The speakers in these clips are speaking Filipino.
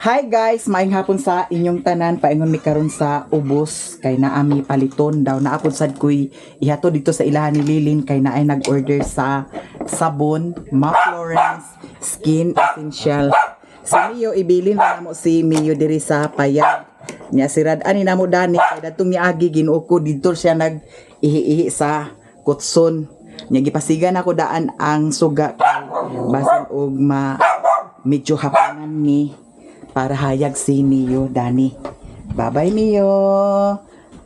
Hi guys, maayong hapon sa inyong tanan. Paingon mi karon sa ubos kay naami paliton daw na apod sad koy ihato dito sa ilahan ni Lilin kay naay nag-order sa sabon, Ma Florence Skin Essential. Si Mio ibilin na namo si Mio diri sa Payag. Nya sirad ani namo dani kay dadtong niagi ginuo ko dito siya nag ihi sa Kutson. Nya gipasigan ako daan ang suga kay basin og medyo hapanan ni para hayag si Mio Dani. Bye-bye Mio.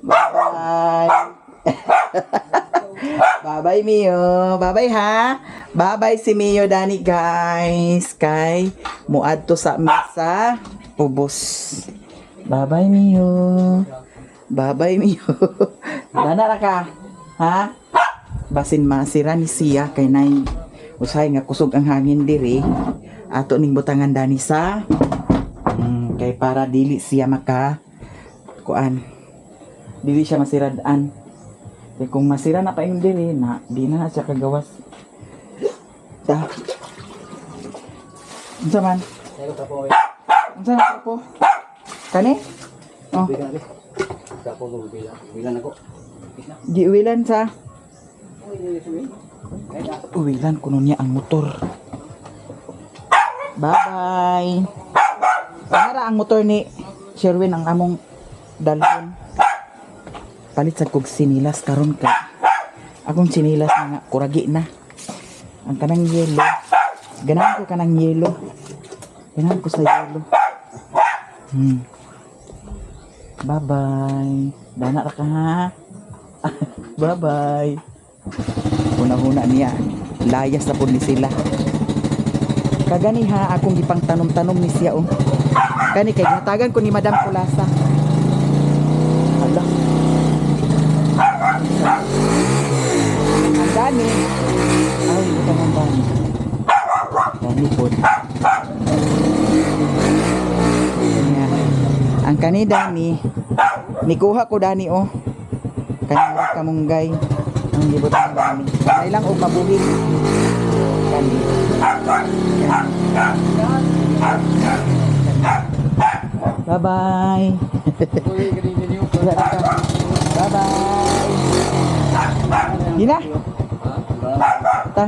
Bye-bye. Bye-bye Mio. Bye-bye ha. Bye-bye si Mio Dani guys. Kay muadto sa mesa ubos. Bye-bye Mio. Bye-bye Mio. Dana ra ka. Ha? Basin masira ni siya kay nay usay nga kusog ang hangin diri. Ato ning butangan Dani sa kay para dili siya maka kuan dili siya masiradaan kay kung masira na pa yung dili na di na siya kagawas ta unsa man po kani oh di uwilan sa uwilan kuno niya ang motor. Bye bye. Para ang motor ni Sherwin ang among dalhon. Palit sa kog sinilas karon ka. Akong sinilas nga kuragi na. Ang kanang yelo. Ganahan ko kanang yelo. Ganahan ko sa yelo. Bye-bye. Dana ra ka ha. Bye-bye. Una-una niya. Layas na po ni sila. Kagani ha akong gipang tanom-tanom ni siya oh. Kani kay gatagan ko ni Madam Kulasa. Hala. Ang dani. Ay, ito ang dani. Dani po. Ang kani dani. Nikuha ko dani oh. Kanira kamunggay. Ang libot ng dani. Ay lang og mabuhig. Kani. Bye-bye. Bye-bye. Gina? Ta.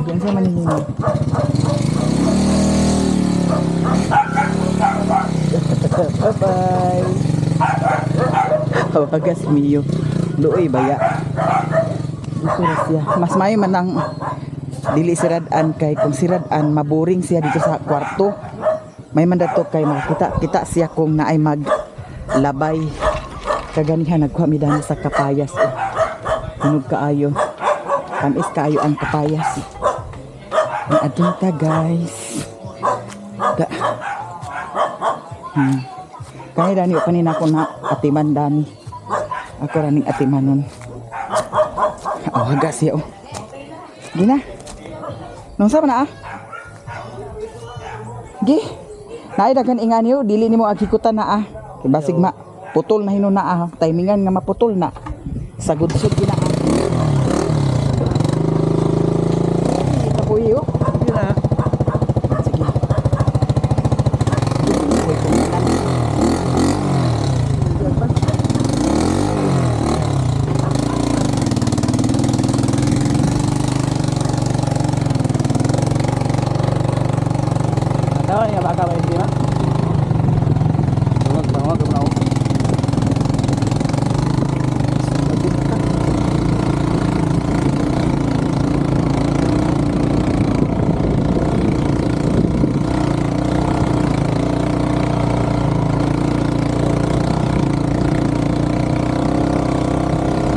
Diyan sa Manila. Bye-bye. Hawagas Mio. Luoy baya. Dito na siya. Mas may man ang dili siradaan kay kung siradaan maboring siya dito sa kwarto. May man dato kay makita siya kung naay maglabay. Kaganihan nagkuha mi dani sa kapayas. Hinog kaayo. Tamis kaayo ang kapayas. Ang adun ka guys. Kani dani kanina ko na atiman dani. Ako raning atimanon. Oh, hagas siya oh. Gina. Nung sa na ah? Gi. Naay dagan ingani oh, dili nimo agikutan na ah. Kay basig ma putol na hinuna ah. Timingan nga maputol na. Sagudsod gina ah. Ito po iyo. Gina. Sige. Tahu ni apa kabar ini mah? Bawang ke bawang.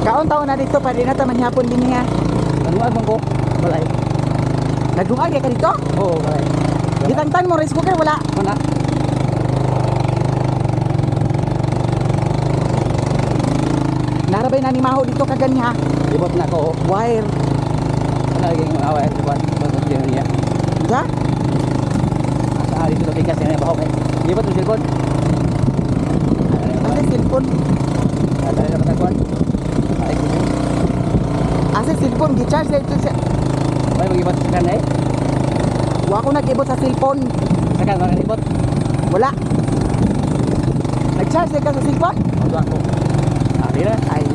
Kaon taon na dito pa rin na taman hapon din niya. Nagungag man ko, balay. Nagungag ka dito? Oo, balay. Gitangtang mo rice cooker wala. Mana? Narabay na ni Maho dito kagani ha. Ibot na ko. Wire. Ano lagi yung away sa buwan? Batok yun niya. Ja? Asa dito sa tingkas yan baho kay. Di ba 'tong cellphone? Asa cellphone? Ada na matagwan. Ay ko. Asa cellphone gi-charge sa ito siya. May mag-ibot sa kanay. Wa ko nag-ibot sa cellphone. Sa kan mga ibot. Wala. Nag-charge ka sa cellphone? Ang ako. Di na. Ay,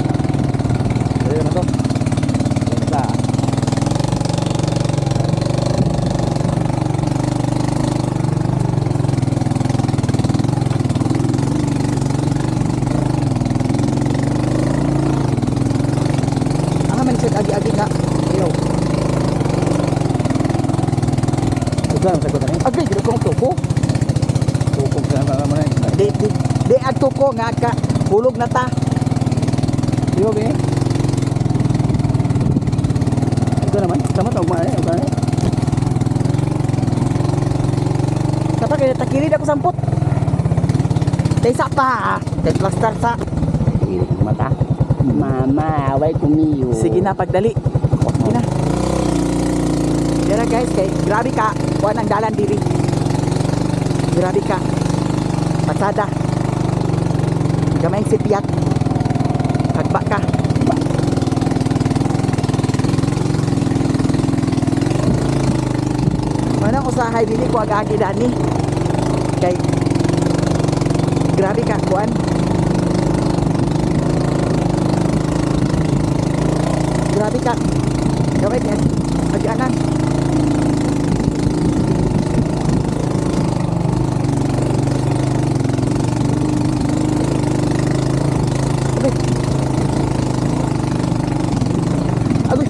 Dali na to. Basta. ang man siya agi-agi nga. Iyo. Udah sa kota ni. Agay, gid ko tuko. Tukong sa mga mga. Di adto ko nga ka hulog na ta. Iyo be. Ito naman. Sama tawag mo eh. Okay. Kapag kaya takilid ako sampot. Tesa pa. Tay plaster sa. Ini mata. Mama, away kumiyo. Sige na pagdali. Sige na. Dira guys, kay grabe ka. Kuan ang dalan diri. Grabe ka. Pasada. Gamay sipiat. Agba ka. Manang usahay dili ko agagi dani. Kay grabe ka kuan. Grabe ka. Gamay niya. Agianan. Agoy.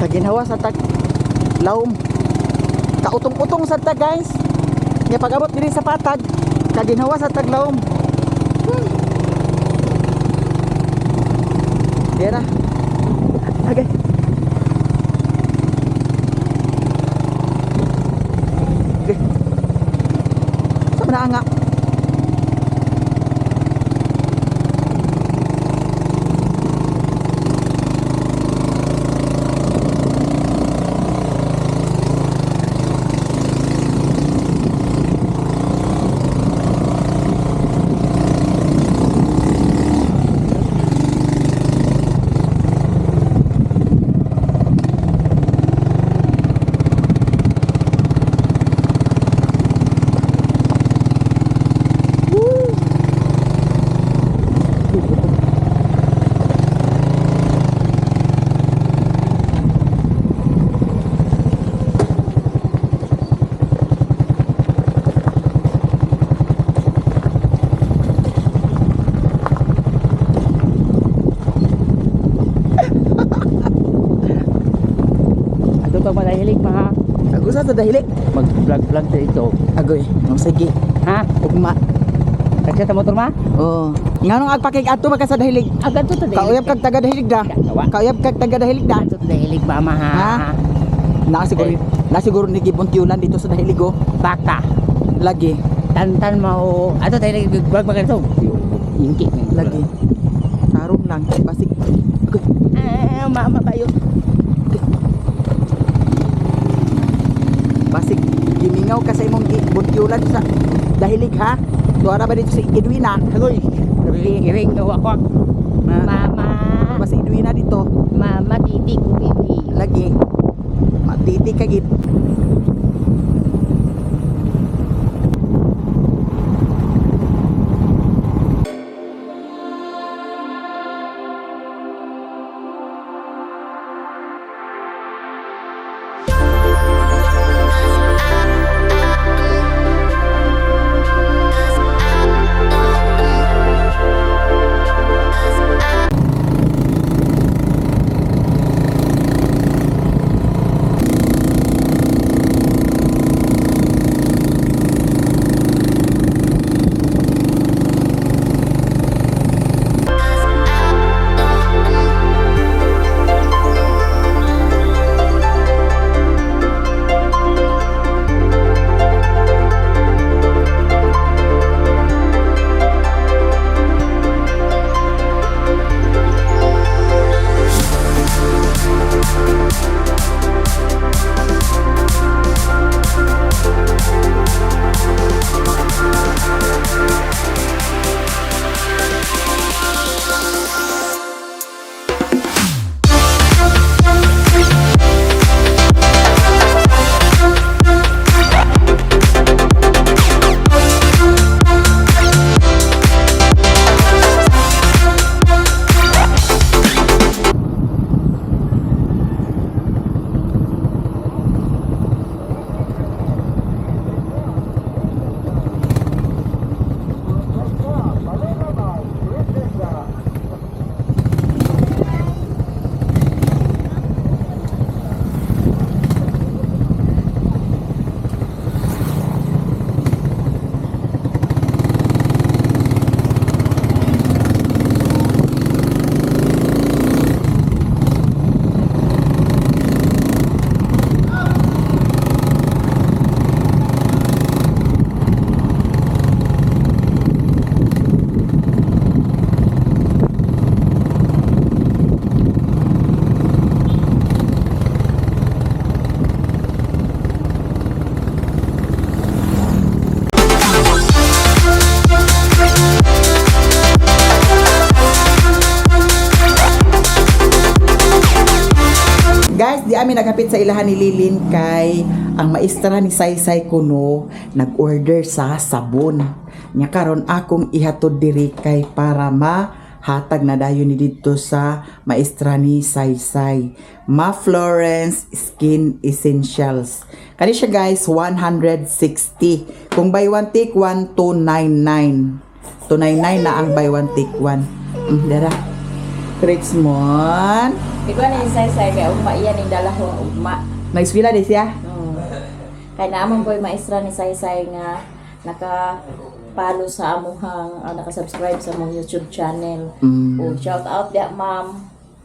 Kaginhawa sa tag laom. Kautong-utong sa tag guys. Nya pag-abot diri sa patag, kaginhawa sa tag laom. Dira. Okay. Okay. Sa mana nga? Ito pag malahilig pa ha. Agusa sa dahili. Mag-vlog sa ito. Agoy, no sige. Ha? Ugma. Tagsya sa motor ma? Oh. Nganong agpakig ato maka sa dahilig. Agad to today. Kauyab kag taga dahilig da. Kawa. Kauyab kag taga dahilig da. Ito dahilig ba ma ha? Ha? Nasiguro ni gibuntiulan dito sa dahilig oh. Baka. Lagi. Tantan mo. Ato dahilig vlog ba ganito? Ingki. Lagi. Tarong lang basig. Agoy. Mama ba yun? Basig gimingaw ka sa imong gibuntiulan sa dahilig ha. Tuara ba dito si Edwina? Agoy. Ring wak. Mama. Ba si Edwina dito? Mama titik bibi. Lagi. Matiti ka gid. amin nagkapit sa ilahan ni Lilin kay ang maestra ni Saysay kuno nag-order sa sabon. Nya karon akong ihatod diri kay para mahatag na dayon ni dito sa maestra ni Saysay. Ma Florence Skin Essentials. Kani siya guys 160. Kung buy one take 1 299. 299 na ang buy one take one. Dara. Richmond. Ikaw na yung say-say kaya ugma iyan yung dala ko ugma. Naiswila di siya? Kaya naman po yung maestra ni Say-Say nga nakapalo sa amuhang, nakasubscribe sa mong YouTube channel. O shout out dia ma'am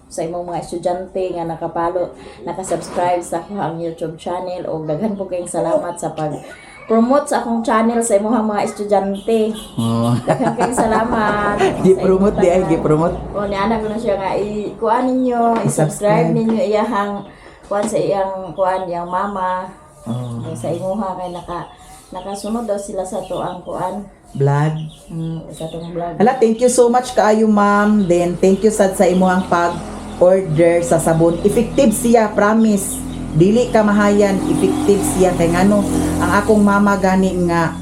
sa imong mga estudyante nga nakapalo, nakasubscribe sa akong YouTube channel. O daghan po kayong salamat sa pag-promote sa akong channel sa imong mga estudyante. Oh. Daghan kayong salamat. Gi-promote di ay, gi-promote. O niana ko na siya nga kuan ninyo, i-subscribe ninyo iyahang kuan sa iyang kuan yang mama. Sa imuha kay nakasunod daw sila sa tuang kuan. Vlog. Sa tuang vlog. Hala, thank you so much kaayo ma'am. Then thank you sad sa imuhang pag-order sa sabon. Effective siya, promise. Dili ka mahayan, effective siya kay ngano ang akong mama gani nga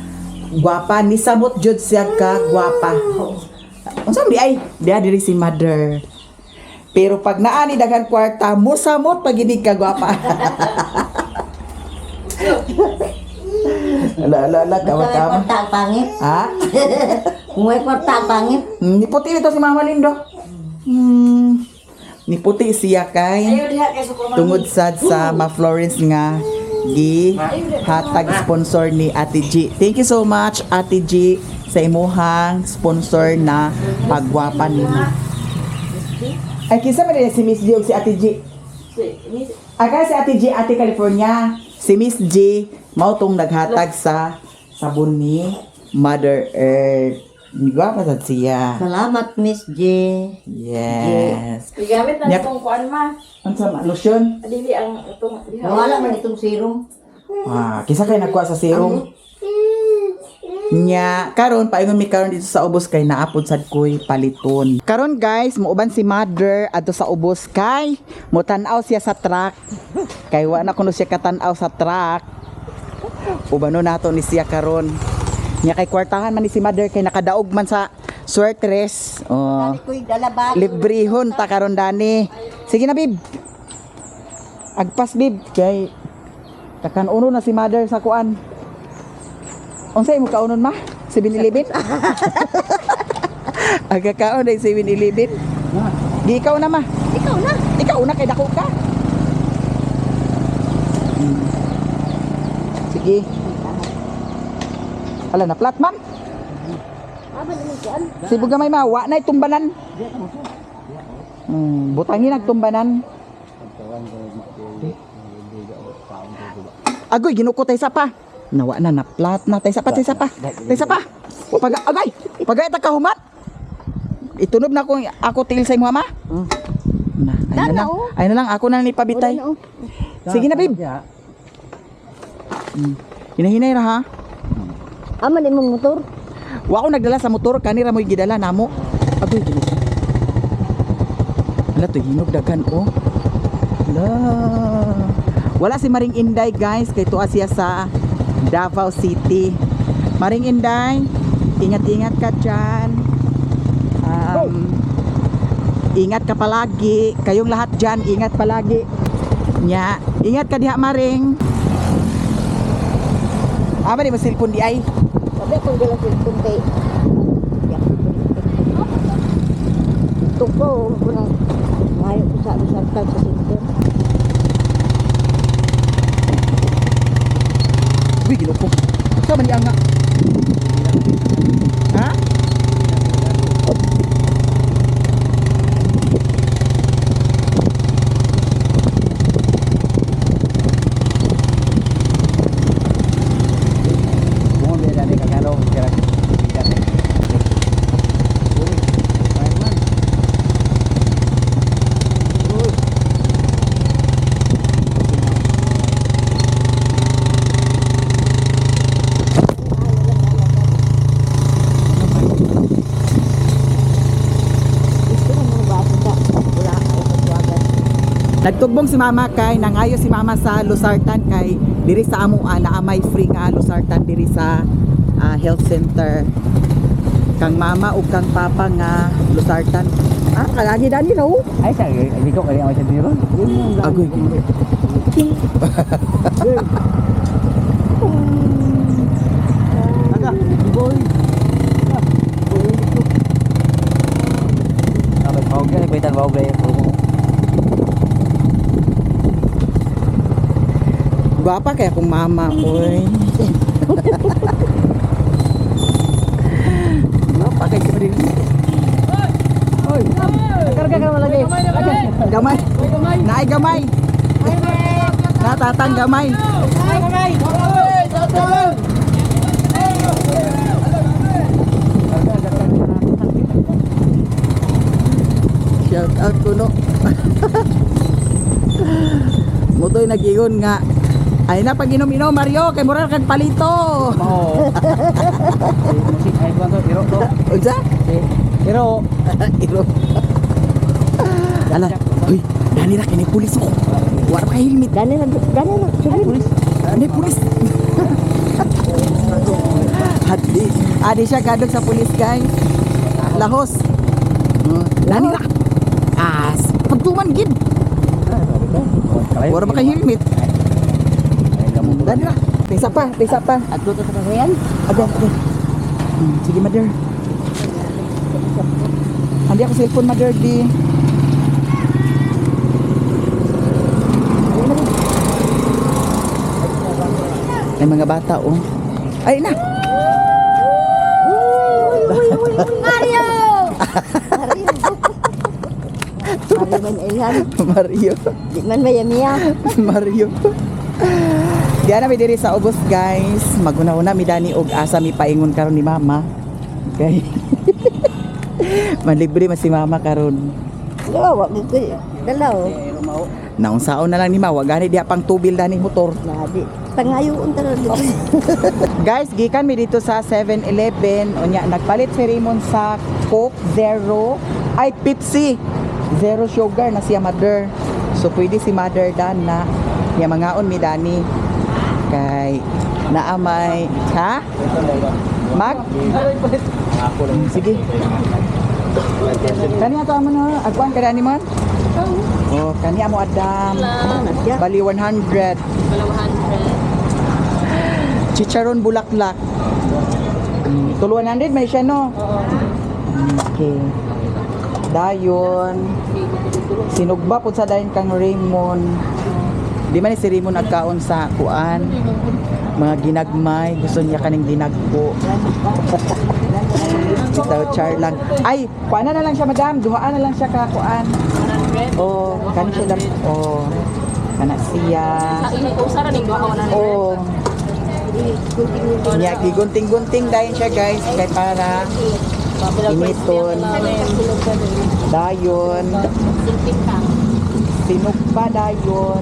gwapa ni sabot jud siya ka gwapa. Unsa di ay dia diri si mother. Pero pag naani daghan kwarta, musamot pag hindi ka gwapa. Ala, kawat-kawat. Kwarta pangit. Ha? May kwarta pangit. Niputi nito si Mama Lindo. Niputi siya kay Ayo diha kay suko. tungod sad sa Ma Florence nga gi hatag sponsor ni Ate G. Thank you so much Ate G sa imuhang sponsor na pagwapa nimo. Ay kinsa man si Miss G ug si Ate G? Aga si Ate G, Ate California. Si Miss G, mao tong naghatag sa sabon ni Mother Earth. Gwapa sad siya. Salamat, Miss J. Yes. Igamit na Yep. itong kuan ma. Unsa man lotion? Dili ang itong diha. Wala man itong serum. Kisa kay nagkuha sa serum. Nya karon paingon mi karon dito sa ubos kay naapod sad koy paliton. Karon guys, muuban si Mother adto sa ubos kay mutan-aw siya sa truck. Kay wa na kuno siya katan-aw sa truck. Ubano nato ni siya karon. Nya kay kwartahan man ni si Mother kay nakadaog man sa sweatres. Oh. Ko'y dalabat. Librihon ta karon dani. Sige na bib. Agpas bib kay takan uno na si Mother sa kuan. Unsay mo kaunon ma? 7-Eleven? Aga kaon ay 7-Eleven. Di ikaw na ma. Ikaw na. Ikaw na kay dako ka. Sige. Ala na flat man. Aba naman kuan. Sibo gamay ma, wa na tumbanan. Butangin ang tumbanan. Agoy ginuko tay sa pa. Nawa na plat na tay sa pa. Tay sa pa. O pag agay. Pagay ta kahumat. Itunob na ako tiil sa imo ma. Na, ay na lang. Ay na lang ako na ni pabitay. Sige na babe. Hinahinay ra ha. Ama din mong motor. Wa ako nagdala sa motor kanira mo gidala namo. Agoy ginuko. Ala to hinog daghan oh. Ala. Wala si Maring Inday guys kay tuwa siya sa Davao City. Maring Inday, ingat-ingat ka dyan. Ingat ka palagi. Kayong lahat dyan, ingat palagi. Nya, ingat ka diha Maring. Ama di mo cellphone di ay. Sabi kung dala cellphone kay. Tuko ko na. Mayo ko sa cellphone. Uy, ginuko. Sa man nga. Ha? Nagtugbong si mama kay nangayo si mama sa Losartan kay diri sa amuan na may free nga Losartan diri sa health center. Kang mama ug kang papa nga Losartan. Kalagi dali raw. Ay, sa dito kali ang sa biro. Agoy. Aga, boy. Dapat bawag ka, nagpaitan bawag na yun. Gwapa kaya kung mama, oy. Gwapa kaya si Marin. Oy, karga ka naman lagi. Gamay. Naay gamay. Natatang gamay. Shout out kuno. Mutoy nag-iyon nga. Ay na pag inom-inom Mario kay mura kag palito. Oo. Musik ay buwan to, biro to. Unsa? Pero, Iro. Ala, uy, dali ra kini pulis ko. Wala pa kay helmet. Gani na, pulis. Ani pulis. Hadi, adi siya kadog sa pulis guys. Lahos. Dali ra. Pagtuman gid. Wala pa kay helmet. Dali ra. Pisa pa. Agto to sa kagayan. Aga. Sige, mother. Andi ako cellphone, mother, di. Ay, mga bata, oh. Ay, na! Mario! Mario man ilhan. Mario. Di man mayamiya. Mario. Diyan na mi diri sa ubos, guys. Maguna-una mi dani og asa mi paingon karon ni mama. Okay. Manlibre man si mama karon. Dalawa, gagawin. Dalaw. Naunsaon na lang ni mama, gani diha pang tubil dani motor. Nadi. Pangayoon talaga. Guys, gikan mi dito sa 7-Eleven. Unya nagpalit si Raymond sa Coke Zero ay Pepsi. Zero sugar na siya mother. So pwede si mother dan na ya mangaon mi dani kay naamay ha? Mag? Sige. Kani ato amo na agwan ka dani man? Oh, kani amo adam. Bali 100. Chicharon bulaklak. Tuluan 100 may siya no? Okay. Dayon. Sinugba po sa dayon kang Raymond. Di man ni si Raymond nagkaon sa kuan. Mga ginagmay. Gusto niya kaning ginagpo. Ito, char lang. Ay, kuan na lang siya madam. Duhaan na lang siya ka kuan. Oh, kani siya lang. Oh. Kana siya. Oh. Nya gigunting-gunting dayon siya guys kay para initon dayon sinugpa dayon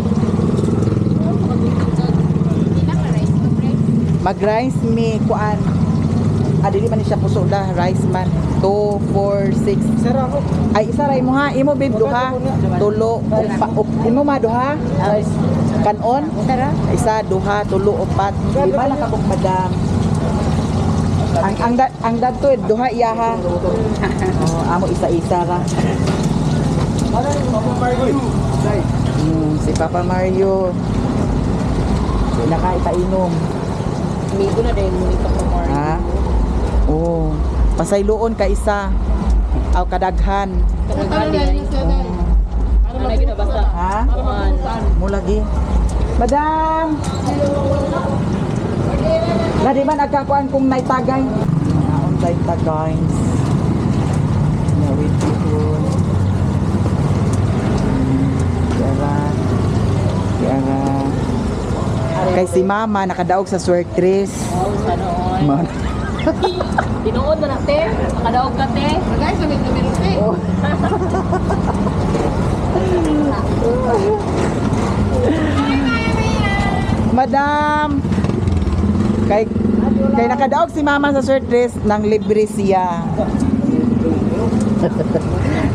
mag-rice me kuan dili man ni siya puso da rice man 2, 4, 6 ay isa ray mo ha imo babe duha tulo imo ma duha kanon isa duha tulo upat lima na kabuk madam ang dadto duha iyaha amo isa-isa ra si Papa Mario nakaitainom Amigo na din mo ni Papa Mario. ha oh pasayloon ka isa aw kadaghan Ano lagi na basta? ha mo lagi madam na di man nagkakuan kung naitagay naon tay tagay na wait yun kay si mama nakadaog sa swertres Sanoon. Tinuod na natin. Nakadaog ka te. Guys, sabi ko meron te. Madam kay nakadaog si mama sa swertres nang libre siya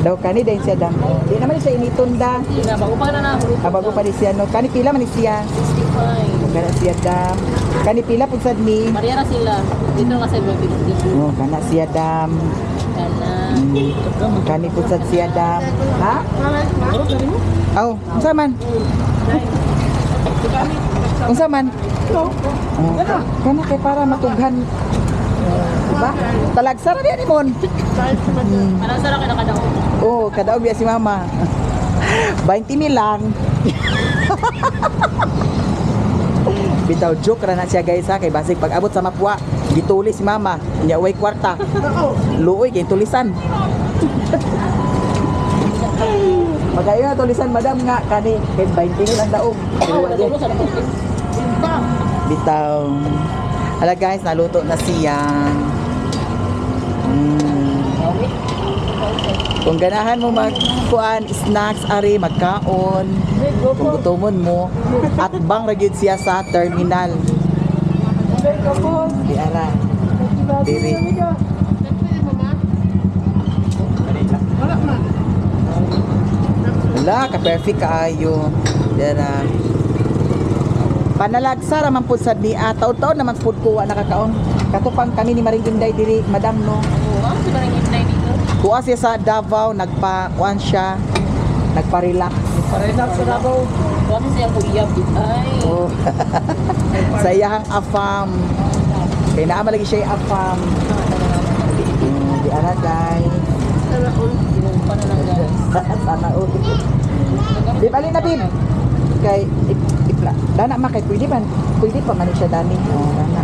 Daw kani din siya dam. Di naman siya initon da. Bago pa na na. Bago pa di siya no. Kani pila man ni siya. 65. Kana siya dam. Kani pila pud sad ni. Maria na sila. Dito nga sa 50. Oh, kana siya dam. Kana. Kani pud sad siya dam. Ha? Aw, unsa man? Unsa man? Oh, kana kay para matughan. Diba? Talagsa na diyan imon. Anong sarap kayo nakadaw? Oh, kadaog biya si mama. 20 lang. Bitaw joke ra na siya guys ha kay basig pag abot sa mapwa, gituli si mama, nya way kwarta. Luoy kay tulisan. Magayo na tulisan madam nga kani kay 20 lang daog. Bitaw. Hala guys, naluto na siya. Kung ganahan mo magkuan snacks ari magkaon, kung gutomon mo at bang ragyud siya sa terminal. Di ara. Diri. Wala ka perfect kaayo. Dira. Panalagsa raman pud sad ni taon-taon naman pud kuha nakakaon. Katupang kami ni Maring Inday diri, madam no. Oo, si Maring Inday dito. Kuha siya sa Davao, nagpa-kuan siya, nagpa-relax. Relax sa Davao. Kasi siya po iyab dito. Ay. Oh. Sa iyahang afam. Kaya naama lagi siya yung afam. Di ara guys. Sinumpa na lang guys. Sana all. Bib, alin na Bib? Kay ipla. Dana ma kay pwede pa man siya dani. Oh, dana.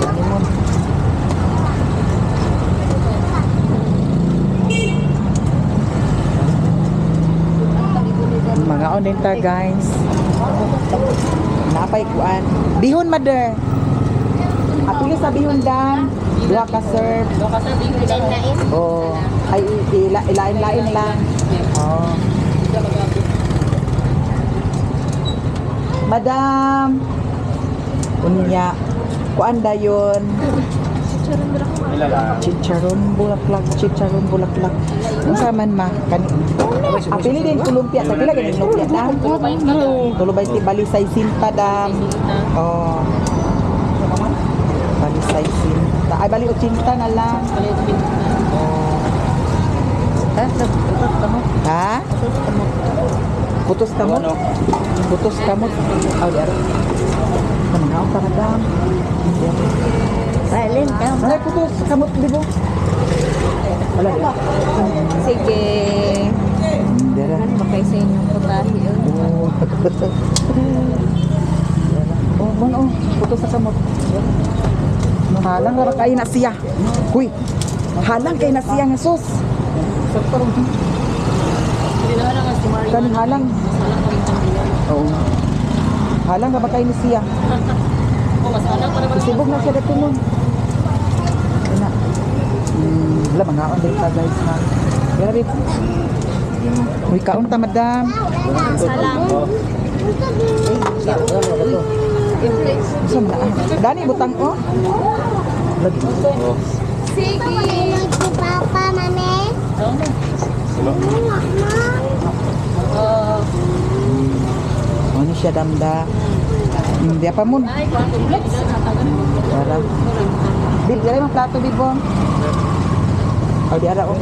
Dani mo. Mga onin ta guys. Napay kuan. Bihon mother. Apili sa bihon dan. Dua ka serve. Doon ka sa dito lang. Oh, ay ilain-lain lang. Oh. Madam. Unya. Kuan dayon. Chicharon bulaklak. Unsa man ma kani. Apili din kulumpia, sa pila ganing lumpia dam. Tulubay ti balisay sinta dam. Oh. Balisay sinta. Ay bali 80 na lang. Oh. Ha? Putos kamot? Putos kamot? Oh, di ara. Manangaw ka madam. Silent ka. Ay, putos kamot di bo. Wala di. Sige. Dera. Makay sa inyong putahe. Oh, oh, putos sa kamot. Halang ra kay na siya. Huy. Halang kay na siya nga sus. Hindi na lang si Maring. Kaning halang. Salang kami tanggilan. Oo. Halang ka ba kay ni siya? Oh, mas anak pa naman. Sibog na siya dito nun. Ina. Wala, mga on din ta guys ha. Yan rin. Uy, kaon ta madam. Salang. Saan na? Dani, butang o. Lagi. Sige. Papa, mami. Ano siya damda? Hindi pa mo. Ay, kung kumulay na Para. Bib, dali mo plato, Bib. O, di ara o.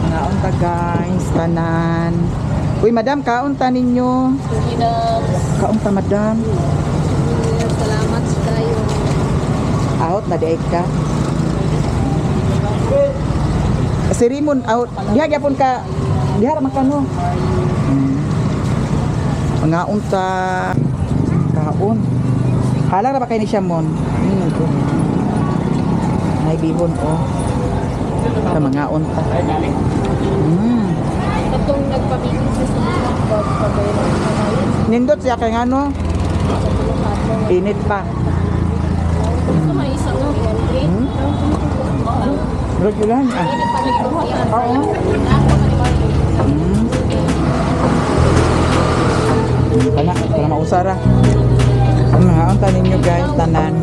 Mga unta guys, tanan. Uy, madam, kaunta ninyo. Kaunta, madam. Salamat sa kayo. Out na di ka. Si Rimon out. Diha gyapon ka. Diha ra man kano. Mga unta kaon. Halang ra ba kay ni siya mon? May bihon oh. Sa mga unta. Katong nagpamigil sa Nindot siya kay ngano? Init pa. Gusto may isang Regulan ah. Oo. Kana mausara. Mga unta ninyo guys tanan.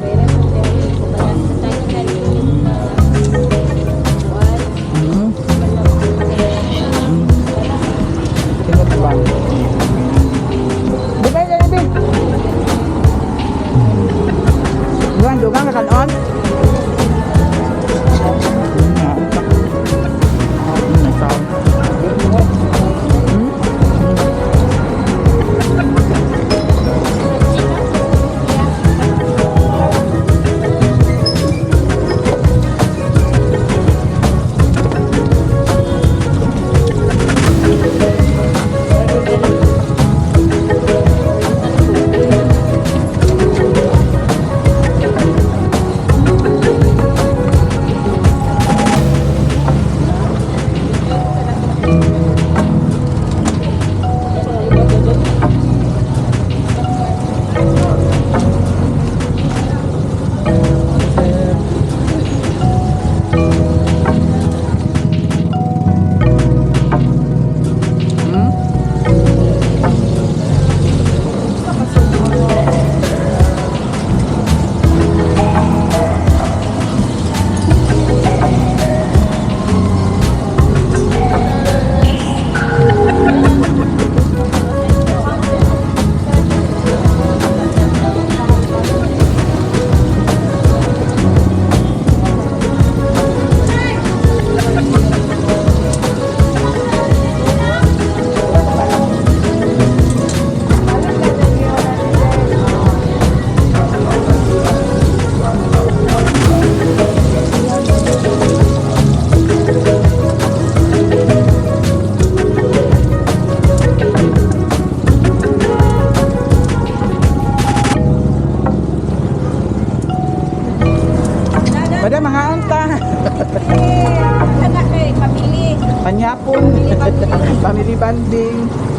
Family bonding.